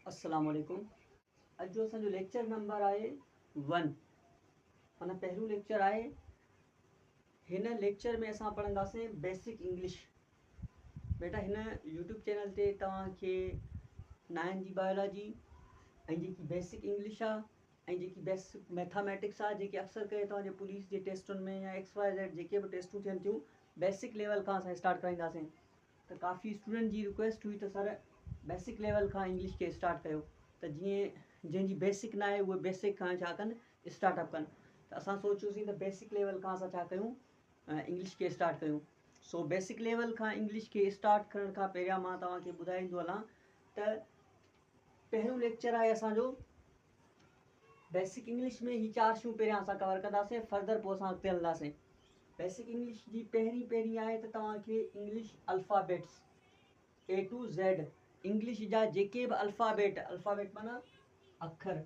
अस्सलाम वालेकुम। अॼु जो असांजो लेक्चर नंबर आहे 1 माना पहिरियों लेक्चर आहे। हिन लेक्चर में असां पढ़ंदासीं बेसिक इंग्लिश। बेटा हिन यूट्यूब चैनल ते तव्हांखे 9 जी बायोलॉजी ऐं जेकी बेसिक इंग्लिश आहे ऐं जेकी बेसिक मैथामेटिक्स आहे, जेके अक्सर करे तव्हांजे पुलिस जे टेस्टुनि में या XYZ जेके बि टेस्टूं थियनि थियूं, बेसिक लेवल खां असां स्टार्ट कराईंदासीं। त काफ़ी स्टूडेंट जी रिक्वेस्ट हुई त सर बेसिक लेवल खां इंग्लिश खे स्टार्ट कयो, त जीअं जंहिंजी बेसिक न आहे उहे बेसिक खां छा कनि, स्टार्टअप कनि। त असां सोचियोसीं त बेसिक लेवल खां असां छा कयूं, इंग्लिश खे स्टार्ट कयूं। सो बेसिक लेवल खां इंग्लिश खे स्टार्ट करण खां पहिरियां मां तव्हांखे ॿुधाईंदो हलां त पहिरियों लेक्चर आहे असांजो बेसिक इंग्लिश में। ही 4 शयूं पहिरियां असां कवर कंदासीं, फर्दर पोइ असां अॻिते हलंदासीं। बेसिक इंग्लिश जी पहिरीं आहे त तव्हांखे English alphabets A to Z, English जा जेके बि अल्फ़ाबेट माना अखर,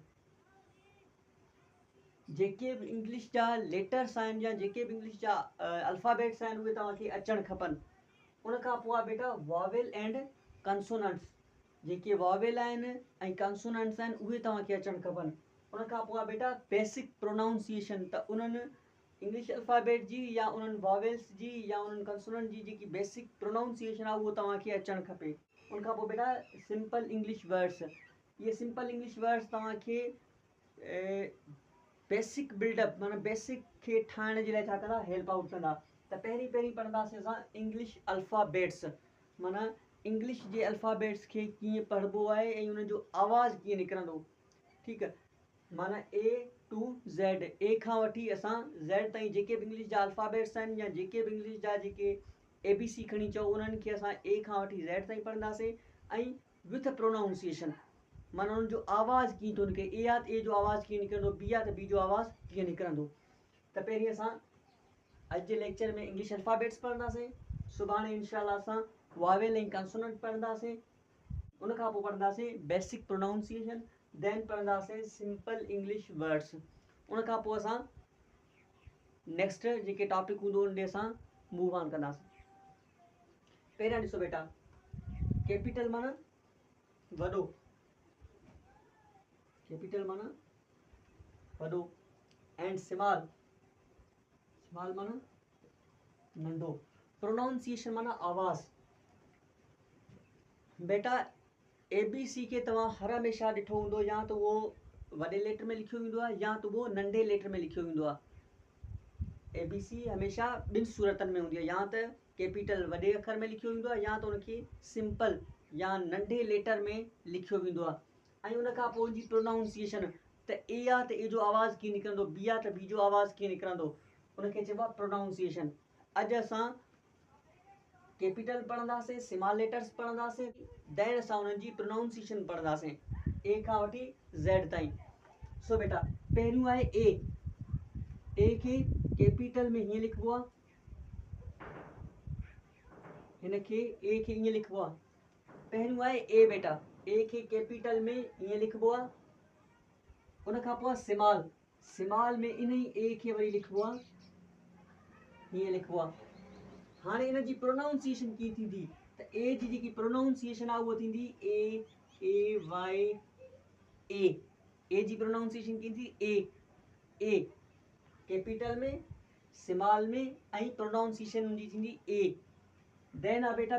जेके बि इंग्लिश जा लेटर्स आहिनि या जेके बि इंग्लिश जा अल्फ़ाबेट्स आहिनि उहे तव्हांखे अचणु खपनि। उन खां पोइ आहे बेटा वॉवेल एंड कंसोनेंट्स, जेके वॉवेल आहिनि ऐं कंसोनेंट्स आहिनि उहे तव्हांखे अचणु खपनि। उन खां पोइ आहे बेटा बेसिक प्रोनाउंसिएशन, त उन्हनि इंग्लिश अल्फ़ाबेट जी या उन्हनि वॉवेल्स जी या उन्हनि कंसोनेंट जी जेकी बेसिक प्रोनाउंसिएशन आहे उहो तव्हांखे अचणु खपे। उन खां पोइ बेटा सिंपल इंग्लिश वर्ड्स, इहे सिंपल इंग्लिश वर्ड्स तव्हांखे बेसिक बिल्डअप माना बेसिक खे ठाहिण जे लाइ छा कंदा, हेल्प आउट कंदा। त पहिरीं पढ़ंदासीं असां इंग्लिश अल्फ़ाबेट्स, माना इंग्लिश जे अल्फ़ाबेट्स खे कीअं पढ़िबो आहे ऐं उन जो आवाज़ कीअं निकिरंदो। ठीकु आहे, माना A to Z, ए खां वठी असां Z ताईं जेके बि इंग्लिश जा अल्फ़ाबेट्स आहिनि या जेके बि इंग्लिश जा जेके ABC खणी चओ उन्हनि खे असां A खां वठी Z ताईं पढ़ंदासीं ऐं विथ प्रोनाउंसिएशन, माना उन्हनि जो आवाज़ कीअं थो निकिरे। ए आहे त ए जो आवाज़ कीअं निकिरंदो, बी आहे त बी जो आवाज़ कीअं निकिरंदो। त पहिरीं असां अॼु जे लेक्चर में इंग्लिश अल्फ़ाबेट्स पढ़ंदासीं, सुभाणे इंशाल्लाह असां वॉवेल ऐं कंसोनेंट पढ़ंदासीं। उन खां पोइ पढ़ंदासीं बेसिक प्रोनाउंसिएशन, देन पढ़ंदासीं सिंपल इंग्लिश वर्ड्स। उन खां पोइ असां नेक्स्ट जेके टॉपिक हूंदो उन ॾे असां मूव ऑन कंदासीं। पहिरियां ॾिसो बेटा, कैपिटल माना वॾो, कैपिटल माना वॾो एंड स्मॉल माना नंढो। प्रोनाउंसिएशन माना आवाज़। बेटा ABC के तव्हां हर हमेशह ॾिठो हूंदो, या त उहो वॾे लेटर में लिखियो वेंदो आहे या त उहो नंढे लेटर में लिखियो वेंदो आहे। ABC हमेशह ॿिनि सूरतनि में हूंदी आहे, या त कैपिटल वॾे अखर में लिखियो वेंदो आहे या त उनखे सिंपल या नंढे लेटर में लिखियो वेंदो आहे। ऐं उन खां पोइ जी प्रोनाउंसिएशन, त A आहे त A जो आवाज़ कीअं निकिरंदो, B आहे त B जो आवाज़ कीअं निकिरंदो, उनखे चइबो आहे प्रोनाउंसिएशन। अॼु असां कैपिटल पढ़ंदासीं, स्मॉल लेटर्स पढ़ंदासीं, देन असां उन्हनि जी प्रोनाउंसिएशन पढ़ंदासीं A खां वठी Z ताईं। सो बेटा पहिरियों आहे A खे कैपिटल में हीअं लिखिबो आहे, हिन खे A खे ईअं लिखिबो आहे। पहिरियों आहे A बेटा, A खे कैपिटल में हीअं लिखिबो आहे। उन खां पोइ स्मॉल में इन ई A खे वरी लिखिबो आहे, हीअं लिखिबो आहे। हाणे इन जी प्रोनाउंसिएशन कीअं थींदी, त A जी जेकी प्रोनाउंसिएशन आहे उहा थींदी A जी प्रोनाउंसिएशन कीअं थी, A कैपिटल में, स्मॉल में ऐं प्रोनाउंसिएशन उनजी थींदी A। देन आहे बेटा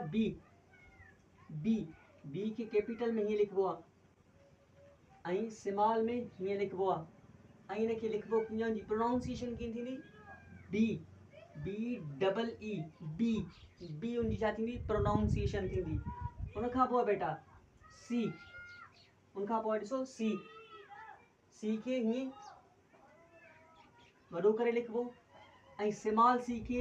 B खे कैपिटल में हीअं लिखिबो आहे ऐं स्मॉल में हीअं लिखिबो आहे, ऐं इनखे लिखिबो कीअं, जी प्रोनाउंसिएशन कीअं थींदी, B उनजी छा थींदी, प्रोनाउंसिएशन थींदी। उन खां पोइ बेटा C, उन खां पोइ ॾिसो C खे हीअं वॾो करे लिखिबो ऐं स्मॉल C खे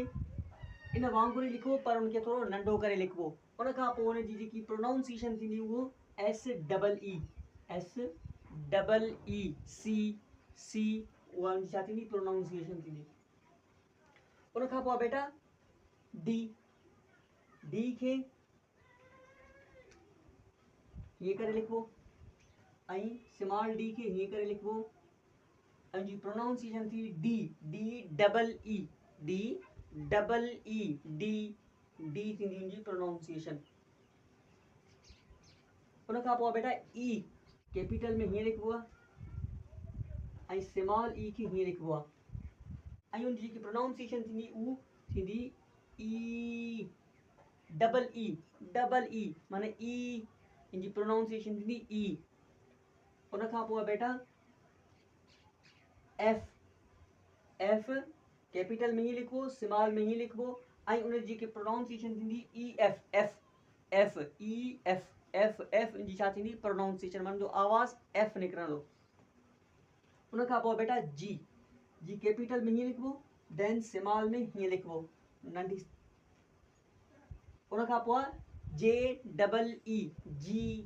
इन वांगुरु ई लिखिबो पर उनखे थोरो नंढो करे लिखिबो। उन खां पोइ उनजी जेकी प्रोनाउंसिएशन थींदी उहो C उहा उनजी छा थींदी, प्रोनाउंसिएशन थींदी। उन खां पोइ बेटा D खे हीअं करे लिखिबो ऐं स्मॉल D खे हीअं करे लिखिबो ऐं जी प्रोनाउंसिएशन थी D थींदी जी प्रोनाउंसिएशन। उन खां पोइ बेटा कैपिटल में हीअं लिखबो आहे ऐं स्मॉल ई खे हीअं लिखबो आहे ऐं उन जी जेकी प्रोनाउंसिएशन थींदी उहा थींदी ई डबल ई माना ई इन जी प्रोनाउंसिएशन थींदी ई। उन खां पोइ बेटा एफ कैपिटल में ही लिखबो स्मॉल में ही लिखबो ऐं उन जी जेकी प्रोनाउंसिएशन थींदी ई एफ इन जी छा थींदी प्रोनाउंसिएशन माना जो आवाज़ एफ निकिरंदो। उन खां पोइ बेटा जी कैपिटल में हीअं लिखबो देन स्मॉल में हीअं लिखबो नंढी। उन खां पोइ जे डबल ई जी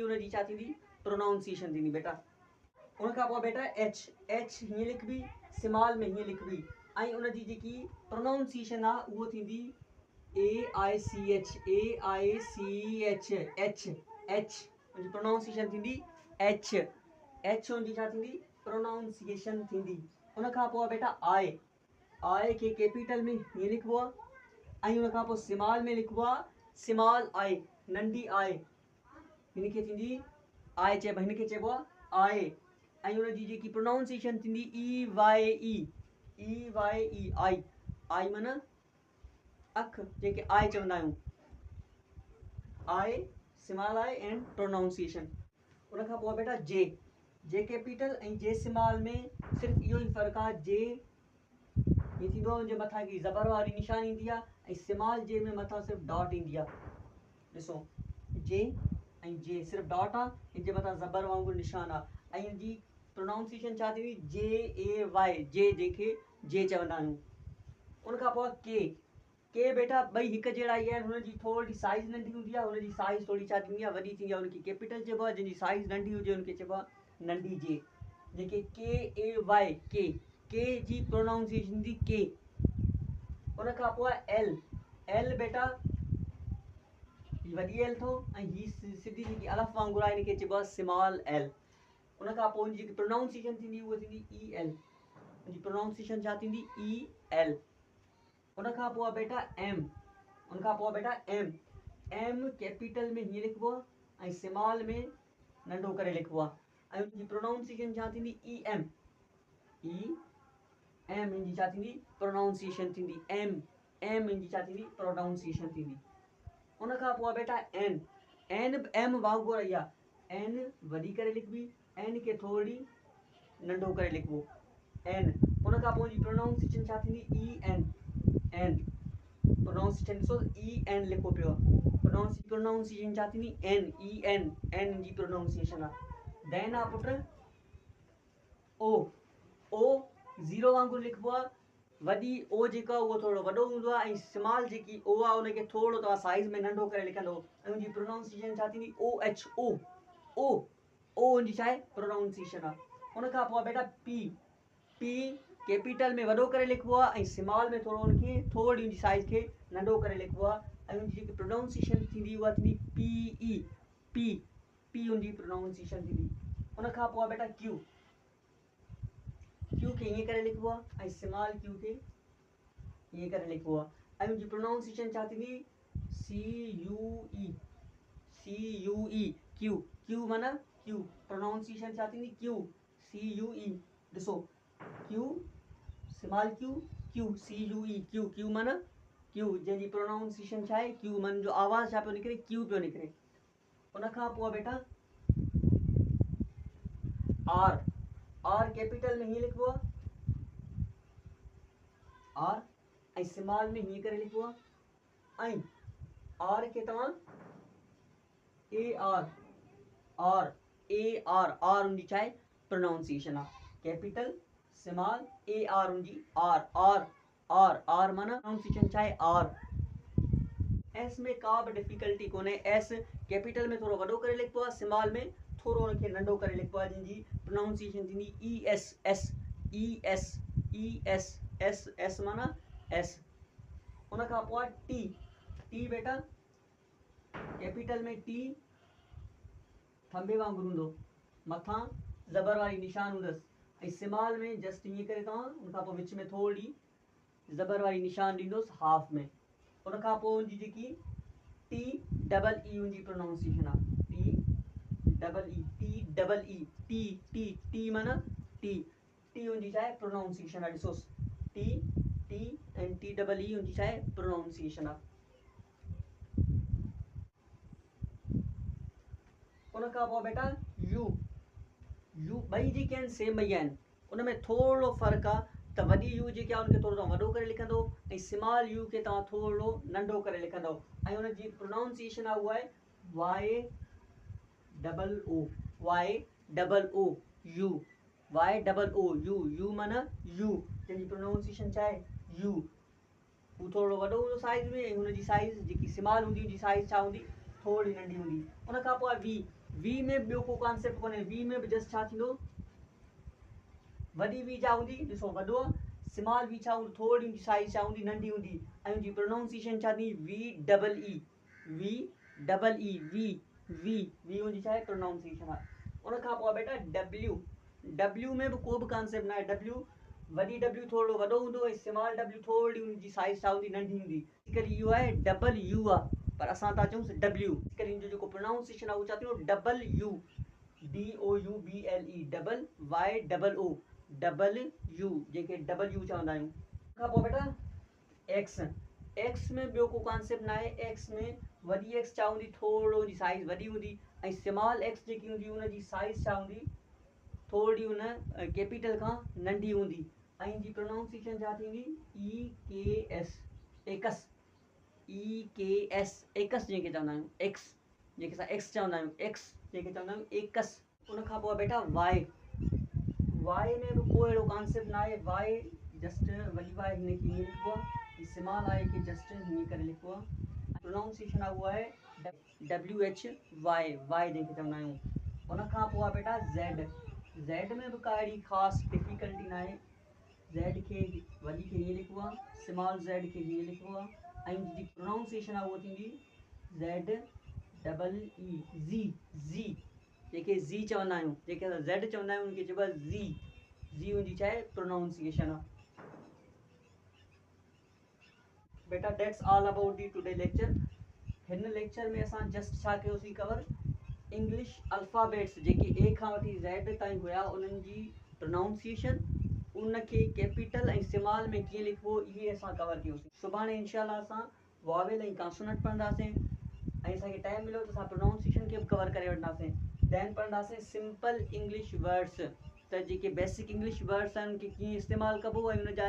उन जी छा थींदी प्रोनाउंसिएशन थींदी बेटा। उन खां पोइ बेटा एच हीअं लिखबी स्मॉल में हीअं लिखबी ऐं उन जी जेकी प्रोनाउंसिएशन आहे उहो थींदी AICH एच उन जी प्रोनाउंसिएशन थींदी एच उन जी छा थींदी प्रोनाउंसिएशन थींदी। उन खां पोइ बेटा आई खे कैपिटल में हीअं लिखबो आहे ऐं उन खां पोइ स्मॉल में लिखबो आहे स्मॉल आई नंढी आई हिनखे थींदी आई चइबो हिनखे चइबो आहे आई ऐं उन जी जेकी प्रोनाउंसिएशन थींदी EYE आई माना अख जेके आई चवंदा आहियूं आई स्मॉल आई एंड प्रोनाउंसिएशन। उन खां पोइ बेटा जे कैपिटल ऐं जे स्मॉल में सिर्फ़ु इहो ई फ़र्क़ु आहे जे हीअं थींदो आहे हुनजे मथां हिकिड़ी ज़बर वारी निशान ईंदी आहे ऐं स्मॉल जे में मथां सिर्फ़ु डॉट ईंदी आहे। ॾिसो जे ऐं जे सिर्फ़ु डॉट आहे हिन जे मथां ज़बर वांगुरु निशान आहे ऐं हिन जी प्रोनाउंसिएशन छा थींदी JAY जेके जे चवंदा आहियूं। उन खां पोइ के बेटा ॿई हिकु जहिड़ा ई आहिनि हुनजी थोरी साइज़ नंढी हूंदी आहे हुनजी साइज़ थोरी छा थींदी आहे वॾी थींदी आहे हुनखे कैपिटल चइबो आहे जंहिंजी साइज़ नंढी हुजे हुनखे चइबो आहे नंढी जे जेके KAY के जी प्रोनाउंसिएशन थींदी के। उन खां पोइ एल बेटा वॾी एल थो ऐं ही सिधी जेकी अलफ वांगुरु आहे हिनखे चइबो आहे स्मॉल एल। उन खां पोइ जेकी प्रोनाउंसिएशन थींदी उहा थींदी EL उनजी प्रोनाउंसिएशन छा थींदी EL। उन खां पोइ बेटा एम कैपिटल में हीअं लिखबो आहे ऐं स्मॉल में नंढो करे लिखबो आहे ऐं उनजी प्रोनाउंसिएशन छा थींदी EM हिन जी छा थींदी प्रोनाउंसिएशन थींदी एम हिन जी छा थींदी प्रोनाउंसिएशन थींदी। उन खां पोइ बेटा एम वांगुरु आई आहे एन वॾी करे लिखबी एन खे थोरी नंढो करे लिखबो एन। उन खां पोइ जी प्रोनाउंसिएशन छा थींदी एन प्रोनाउंसिएशन ॾिसो EN लिखो पियो प्रोनाउंसिएशन छा थींदी एन जी प्रोनाउंसिएशन आहे। देन आहे पुट ओ ज़ीरो वांगुरु लिखबो आहे वॾी ओ जेको आहे उहो थोरो वॾो हूंदो आहे ऐं स्मॉल जेकी ओ आहे उनखे थोरो तव्हां साइज़ में नंढो करे लिखंदो ऐं उनजी प्रोनाउंसिएशन छा थींदी OH ओ उनजी छा आहे प्रोनाउंसिएशन आहे। उन खां पोइ बेटा पी कैपिटल में वॾो करे लिखबो आहे ऐं स्मॉल में थोरो उनखे थोरी उनजी साइज़ खे नंढो करे लिखबो आहे ऐं उनजी जेकी प्रोनाउंसिएशन थींदी उहा थींदी पी उनजी प्रोनाउंसिएशन थींदी। उन खां पोइ बेटा क्यू खे हीअं करे लिखबो आहे ऐं स्मॉल क्यू खे हीअं करे लिखबो आहे ऐं उनजी प्रोनाउंसिएशन छा थींदी CUE क्यू माना क्यू प्रोनाउंसिएशन छा थींदी CUE ॾिसो Q small Q CUE Q माना क्यू जंहिंजी प्रोनाउंसिएशन छा आहे क्यू माना जो आवाज़ छा पियो निकिरे क्यू पियो निकिरे। उन खां पोइ बेटा आर कैपिटल में हीअं लिखबो आहे आर ऐं स्मॉल में हीअं करे लिखबो आहे ऐं आर खे तव्हां आर उनजी छा आहे प्रोनाउंसिएशन आहे कैपिटल स्मॉल AR उनजी आर माना प्रोनाउंसिएशन छा आहे आर। एस में का बि डिफिकल्टी कोन्हे एस कैपिटल में थोरो वॾो करे लिखबो आहे स्मॉल में थोरो हुनखे नंढो करे लिखबो आहे जंहिंजी प्रोनाउंसिएशन थींदी ES माना एस। उन खां पोइ टी बेटा कैपिटल में टी थंबे वांगुरु हूंदो मथां ज़बर वारी निशान हूंदसि ऐं स्मॉल में जस्ट हीअं करे तव्हां उन खां पोइ विच में थोरी ज़बर वारी निशान ॾींदोसि हाफ में। उन खां पोइ उनजी जेकी TEE उनजी प्रोनाउंसिएशन आहे TEE double E T T T माना टी टी हुनजी छा आहे प्रोनाउंसिएशन आहे ॾिसोसि T T and T double E हुनजी छा आहे प्रोनाउंसिएशन आहे। उन खां पोइ बेटा यू यू ॿई जेके आहिनि सेम ॿई आहिनि उन में थोरो फ़र्क़ु आहे त वॾी यू जेके आहे उनखे थोरो तव्हां वॾो करे लिखंदो ऐं स्मॉल यू खे तव्हां थोरो नंढो करे लिखंदो ऐं उनजी प्रोनाउंसिएशन आहे उहा आहे Y double O U Y double O U माना यू जंहिंजी प्रोनाउंसिएशन छा आहे यू। हू थोरो वॾो हूंदो साइज़ में ऐं हुनजी साइज़ जेकी स्मॉल हूंदी हुनजी साइज़ छा हूंदी थोरी नंढी हूंदी। उन खां पोइ वी वी में ॿियो को कॉन्सेप्ट कोन्हे वी में बि जस्ट छा थींदो वॾी वी छा हूंदी ॾिसो वॾो स्मॉल वी छा हूंदी थोरी हुनजी साइज़ छा हूंदी नंढी हूंदी ऐं हुनजी प्रोनाउंसिएशन छा थींदी V double E V V हुनजी छा आहे प्रोनाउंसिएशन आहे। उन खां पोइ बेटा डब्ल्यू में बि को बि कॉन्सेप्ट न आहे डब्ल्यू वॾी डब्ल्यू थोरो वॾो हूंदो ऐं स्मॉल डब्ल्यू थोरी हुनजी साइज़ छा हूंदी नंढी हूंदी। बेसिकली इहो आहे डबल यू आहे पर असां था चऊंसि डब्ल्यू बेसिकली हिन जो जेको प्रोनाउंसिएशन आहे उहो छा थींदो double U DOUBLE double Y double O double U जेके डबल यू चवंदा आहियूं। खां पोइ बेटा एक्स में ॿियो को कॉन्सेप्ट न आहे एक्स में वॾी एक्स छा हूंदी थोरो हुनजी साइज़ वॾी हूंदी ऐं स्मॉल एक्स जेकी हूंदी हुनजी साइज़ छा हूंदी थोरी हुन कैपिटल खां नंढी हूंदी ऐं हिनजी प्रोनाउंसिएशन छा थींदी EKS एकस जंहिंखे चवंदा आहियूं एक्स जंहिंखे असां एक्स चवंदा आहियूं एक्स जंहिंखे चवंदा आहियूं एकस। उन खां पोइ बेटा वाई में बि को अहिड़ो कॉन्सेप्ट न आहे वाई जस्ट वॾी वाई हिनखे हीअं लिखिबो आहे स्मॉल आई खे जस्ट हीअं करे लिखिबो आहे। प्रोनाउंसिएशन आहे उहा आहे WHY जंहिंखे चवंदा आहियूं। उन खां पोइ आहे बेटा ज़ेड में बि का अहिड़ी ख़ासि डिफिकल्टी न आहे ज़ेड खे वॾी खे हीअं लिखिबो आहे स्मॉल ज़ेड खे हीअं लिखिबो आहे ऐं जी प्रोनाउंसिएशन आहे उहा थींदी ZEE ज़ी जेके ज़ी चवंदा आहियूं जेके असां ज़ेड चवंदा आहियूं उनखे चइबो आहे ज़ी हुनजी छा आहे प्रोनाउंसिएशन आहे। बेटा that's all about the today lecture. हिन लेक्चर में असां जस्ट छा कयोसीं कवर इंग्लिश अल्फ़ाबेट्स जेके ए खां वठी ज़ेड ताईं हुया उन्हनि जी प्रोनाउंसिएशन उनखे कैपिटल ऐं स्मॉल में कीअं लिखिबो इहे असां कवर कयोसीं। सुभाणे इंशाल्लाह असां वॉवेल ऐं कॉन्सोनेंट पढ़ंदासीं ऐं असांखे टाइम मिलियो त असां प्रोनाउंसिएशन खे बि कवर करे वठंदासीं। दैन पढ़ंदासीं सिंपल इंग्लिश वर्ड्स त जेके बेसिक इंग्लिश वर्ड्स आहिनि उनखे कीअं इस्तेमालु कबो ऐं उनजा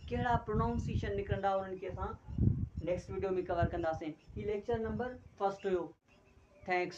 कहिड़ा प्रोनाउंसिएशन निकिरंदा उन्हनि खे असां नेक्स्ट वीडियो में कवर कंदासीं। ही लेक्चर नंबर 1 हुयो। थैंक्स।